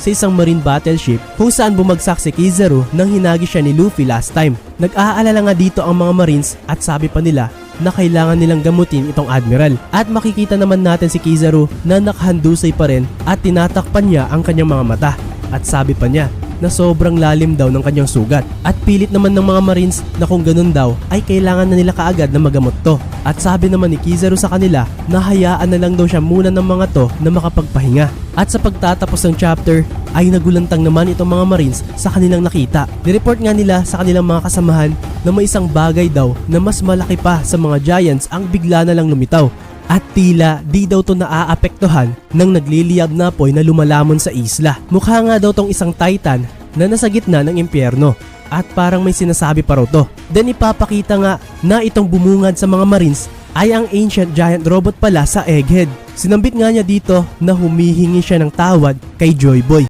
sa isang marine battleship kung saan bumagsak si Kizaru nang hinagi siya ni Luffy last time. Nag-aalala nga dito ang mga marines at sabi pa nila na kailangan nilang gamutin itong admiral. At makikita naman natin si Kizaru na nakahandusay pa rin at tinatakpan niya ang kanyang mga mata. At sabi pa niya na sobrang lalim daw ng kanyang sugat. At pilit naman ng mga marines na kung ganun daw ay kailangan na nila kaagad na magamot to. At sabi naman ni Kizaru sa kanila na hayaan na lang daw siya muna ng mga to na makapagpahinga. At sa pagtatapos ng chapter ay nagulantang naman itong mga marines sa kanilang nakita. Nireport nga nila sa kanilang mga kasamahan na may isang bagay daw na mas malaki pa sa mga giants ang bigla na lang lumitaw. At tila di daw to naaapektuhan ng nagliliyab na apoy na lumalamon sa isla. Mukha nga daw tong isang titan na nasa gitna ng impyerno. At parang may sinasabi pa raw to. Then ipapakita nga na itong bumungad sa mga marines ay ang ancient giant robot pala sa Egghead. Sinambit nga niya dito na humihingi siya ng tawad kay Joy Boy.